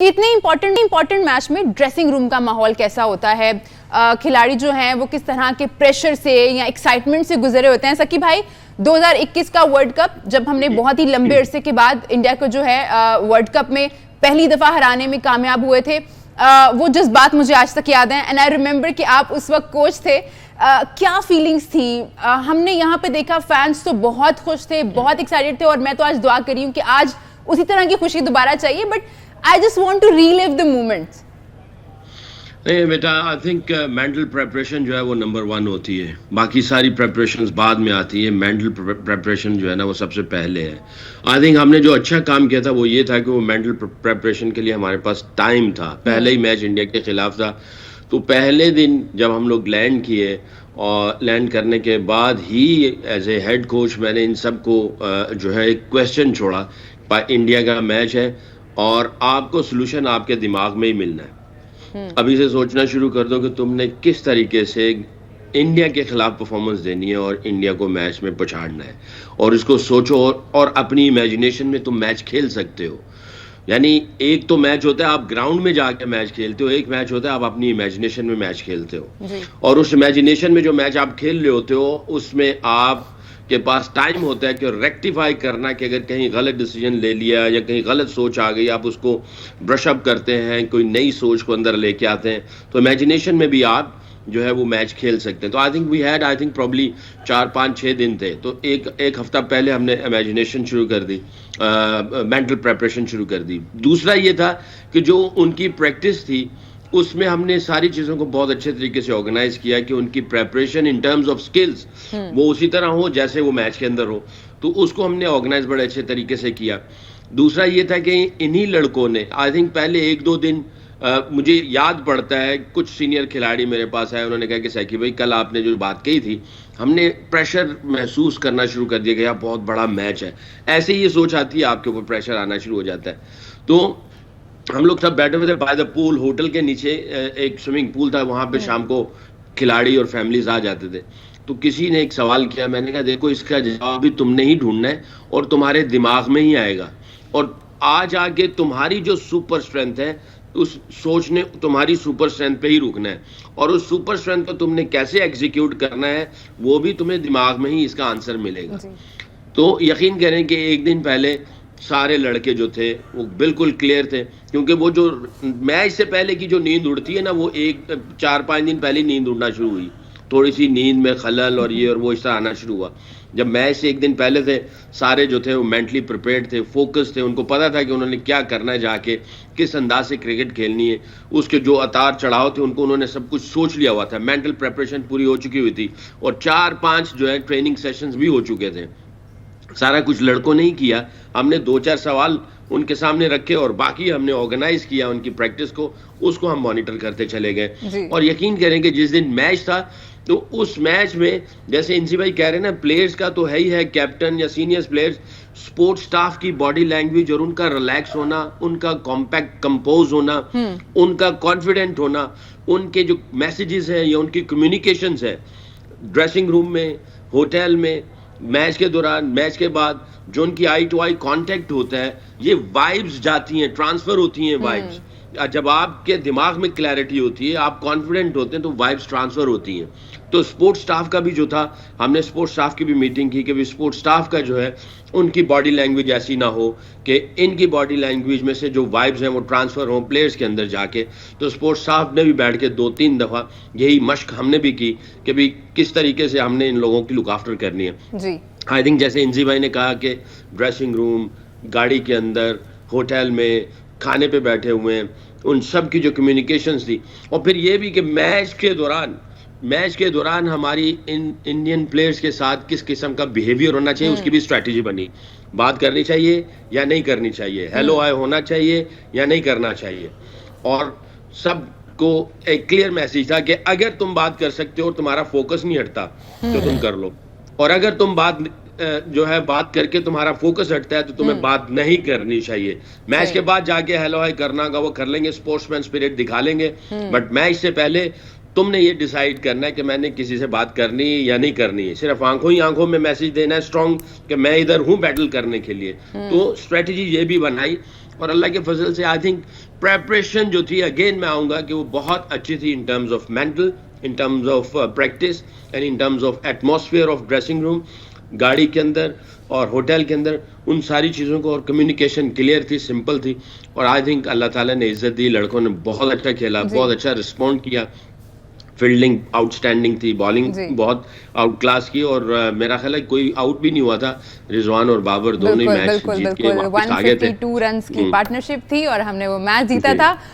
اتنے important match میں dressing room کا ماحول کیسا ہوتا ہے؟ کھلاڑی جو ہیں وہ کس طرح کے پریشر سے یا ایکسائٹمنٹ سے گزرے ہوتے ہیں؟ سکی بھائی، 2021 کا ورلڈ کپ جب ہم نے بہت ہی لمبے عرصے کے بعد انڈیا کو جو ہے ورلڈ کپ میں پہلی دفعہ ہرانے میں کامیاب ہوئے تھے، وہ جذبات مجھے آج تک یاد ہیں. اینڈ آئی ریممبر کہ آپ اس وقت کوچ تھے. کیا فیلنگز تھی؟ ہم نے یہاں پہ دیکھا فینس تو بہت خوش تھے، بہت ایکسائٹڈ تھے، اور میں تو آج دعا کر رہی ہوں کہ آج اسی طرح کی خوشی دوبارہ چاہیے. But I just want to relive the moments. نہیں بیٹا، آئی تھنک مینٹل پریپریشن جو ہے وہ نمبر 1 ہوتی ہے. باقی ساری پریپریشنز بعد میں آتی ہے. مینٹل پریپریشن جو ہے نا وہ سب سے پہلے ہے. آئی تھنک ہم نے جو اچھا کام کیا تھا وہ یہ تھا کہ وہ مینٹل پریپریشن کے لیے ہمارے پاس ٹائم تھا. پہلے ہی میچ انڈیا کے خلاف تھا، تو پہلے دن جب ہم لوگ لینڈ کیے اور لینڈ کرنے کے بعد ہی ایز اے ہیڈ کوچ میں نے ان سب کو جو ہے ایک کویسچن چھوڑا. انڈیا کا میچ ہے اور آپ کو سلوشن آپ کے دماغ میں ہی ملنا ہے. ابھی سے سوچنا شروع کر دو کہ تم نے کس طریقے سے انڈیا کے خلاف پرفارمنس دینی ہے اور انڈیا کو میچ میں پہنچانا ہے، اور اس کو سوچو اور اپنی امیجنیشن میں تم میچ کھیل سکتے ہو. یعنی ایک تو میچ ہوتا ہے آپ گراؤنڈ میں جا کے میچ کھیلتے ہو، ایک میچ ہوتا ہے آپ اپنی امیجنیشن میں میچ کھیلتے ہو. اور اس امیجنیشن میں جو میچ آپ کھیل رہے ہوتے ہو اس میں آپ کے پاس ٹائم ہوتا ہے کہ ریکٹیفائی کرنا، کہ اگر کہیں غلط ڈیسیجن لے لیا یا کہیں غلط سوچ آ گئی آپ اس کو برش اپ کرتے ہیں، کوئی نئی سوچ کو اندر لے کے آتے ہیں، تو امیجنیشن میں بھی آپ جو ہے وہ میچ کھیل سکتے ہیں. تو I think we had probably 4-5-6 دن تھے، تو ایک ہفتہ پہلے ہم نے امیجنیشن شروع کر دی، مینٹل پریپریشن شروع کر دی. دوسرا یہ تھا کہ جو ان کی پریکٹس تھی اس میں ہم نے ساری چیزوں کو بہت اچھے طریقے سے آرگنائز کیا کہ ان کی preparation in terms of skills وہ اسی طرح ہو جیسے وہ میچ کے اندر ہو. تو اس کو ہم نے آرگنائز بڑے اچھے طریقے سے کیا. دوسرا یہ تھا کہ انہی لڑکوں نے آئی تھنک پہلے 1-2 دن مجھے یاد پڑتا ہے کچھ سینئر کھلاڑی میرے پاس آئے، انہوں نے کہا کہ سیکی بھائی کل آپ نے جو بات کہی تھی ہم نے پریشر محسوس کرنا شروع کر دیا کہ یار بہت بڑا میچ ہے. ایسے ہی یہ سوچ آتی ہے آپ کے اوپر پریشر آنا شروع ہو جاتا ہے. تو ہم لوگ سب بیٹھے ہوئے تھے بائی دا پول، ہوٹل کے نیچے ایک سوئمنگ پول تھا، وہاں پہ شام کو کھلاڑی اور فیملیز آ جاتے تھے. تو کسی نے ایک سوال کیا، میں نے کہا دیکھو اس کا جواب بھی تم نے ہی ڈھونڈنا ہے اور تمہارے دماغ میں ہی آئے گا، اور آج آگے تمہاری جو سپر اسٹرینتھ ہے اس سوچ نے تمہاری سپر اسٹرینتھ پہ ہی رکنا ہے، اور اس سپر اسٹرینتھ کو تم نے کیسے ایگزیکیوٹ کرنا ہے وہ بھی تمہیں دماغ میں ہی اس کا آنسر ملے گا. تو یقین کریں کہ ایک دن پہلے سارے لڑکے جو تھے وہ بالکل کلیئر تھے، کیونکہ وہ جو میچ سے پہلے کی جو نیند اڑتی ہے نا وہ 4-5 دن پہلے نیند اڑنا شروع ہوئی. تھوڑی سی نیند میں خلل اور یہ اور وہ اس طرح آنا شروع ہوا. جب میچ سے ایک دن پہلے تھے سارے جو تھے وہ مینٹلی پریپیئرڈ تھے، فوکس تھے، ان کو پتا تھا کہ انہوں نے کیا کرنا ہے، جا کے کس انداز سے کرکٹ کھیلنی ہے. اس کے جو اتار چڑھاؤ تھے ان کو انہوں نے سب کچھ سوچ لیا ہوا تھا. مینٹل پریپریشن پوری ہو چکی ہوئی تھی اور 4-5 جو ہے ٹریننگ سیشنز بھی ہو چکے تھے. سارا کچھ لڑکوں نے ہی کیا. ہم نے 2-4 سوال ان کے سامنے رکھے اور باقی ہم نے آرگنائز کیا ان کی پریکٹس کو، اس کو ہم مانیٹر کرتے چلے گئے. اور یقین کریں کہ جس دن میچ تھا تو اس میچ میں جیسے انسی بھائی کہہ رہے ہیں نا، پلیئرز کا تو ہے ہی ہے، کیپٹن یا سینئر پلیئرز، سپورٹ سٹاف کی باڈی لینگویج اور ان کا ریلیکس ہونا، ان کا کمپیکٹ کمپوز ہونا، ان کا کانفیڈنٹ ہونا، ان کے جو میسیجز ہیں یا ان کی کمیونیکیشنز ہے ڈریسنگ روم میں، ہوٹل میں، میچ کے دوران، میچ کے بعد جو ان کی آئی ٹو آئی کانٹیکٹ ہوتا ہے، یہ وائبز جاتی ہیں، ٹرانسفر ہوتی ہیں وائبز. جب آپ کے دماغ میں کلیئرٹی ہوتی ہے، آپ کانفیڈنٹ ہوتے ہیں تو وائبز ٹرانسفر ہوتی ہیں. تو سپورٹ سٹاف کا بھی جو تھا، ہم نے سپورٹ سٹاف کی بھی میٹنگ کی کہ سپورٹ سٹاف کا جو ہے ان کی باڈی لینگویج ایسی نہ ہو کہ ان کی باڈی لینگویج میں سے جو وائبز ہیں وہ ٹرانسفر ہوں پلیئرز کے اندر جا کے. تو سپورٹ سٹاف نے بھی بیٹھ کے 2-3 دفعہ یہی مشق ہم نے بھی کی کہ بھی کس طریقے سے ہم نے ان لوگوں کی لک آفٹر کرنی ہے. آئی تھنک جیسے انزی بھائی نے کہا کہ ڈریسنگ روم، گاڑی کے اندر، ہوٹل میں، کھانے پہ بیٹھے ہوئے ہیں، ان سب کی جو کمیونیکیشنز تھی. اور پھر یہ بھی کہ میچ کے دوران ہماری انڈین پلیئرز کے ساتھ کس قسم کا بیہیویئر ہونا چاہیے اس کی بھی اسٹریٹجی بنی. بات کرنی چاہیے یا نہیں کرنی چاہیے، ہیلو ہائی ہونا چاہیے یا نہیں کرنا چاہیے. اور سب کو ایک کلیئر میسیج تھا کہ اگر تم بات کر سکتے ہو اور تمہارا فوکس نہیں ہٹتا تو تم کر لو، اور اگر تم بات کر کے تمہارا فوکس ہٹتا ہے تو تمہیں بات نہیں کرنی چاہیے. میچ کے بعد جا کے ہیلو ہائی کرنا ہوگا، وہ کر لیں گے، اسپورٹس مین اسپرٹ دکھا لیں گے، بٹ میچ سے پہلے تم نے یہ ڈیسائیڈ کرنا ہے کہ میں نے کسی سے بات کرنی یا نہیں کرنی ہے. صرف آنکھوں میں میسیج دینا ہے اسٹرانگ کہ میں ادھر ہوں بیٹل کرنے کے لیے. تو اسٹریٹجی یہ بھی بنائی اور اللہ کے فضل سے آئی تھنک پریپریشن جو تھی اگین میں آؤں گا کہ وہ بہت اچھی تھی in terms of mental, in terms of practice and in terms of atmosphere of dressing room, گاڑی کے اندر اور ہوٹل کے اندر, ان ساری چیزوں کو. اور کمیونیکیشن کلیئر تھی, سمپل تھی, اور آئی تھنک اللہ تعالیٰ نے عزت دی, لڑکوں نے بہت اچھا کھیلا, بہت اچھا رسپونڈ کیا, فیلڈنگ آؤٹ اسٹینڈنگ تھی, بالنگ بہت آؤٹ کلاس کی, اور میرا خیال ہے کوئی آؤٹ بھی نہیں ہوا تھا. رضوان اور بابر دونوں ہی میچ جیت کے واپس آ گئے تھے. 152 رنز کی پارٹنرشپ تھی اور ہم نے وہ میچ جیتا تھا.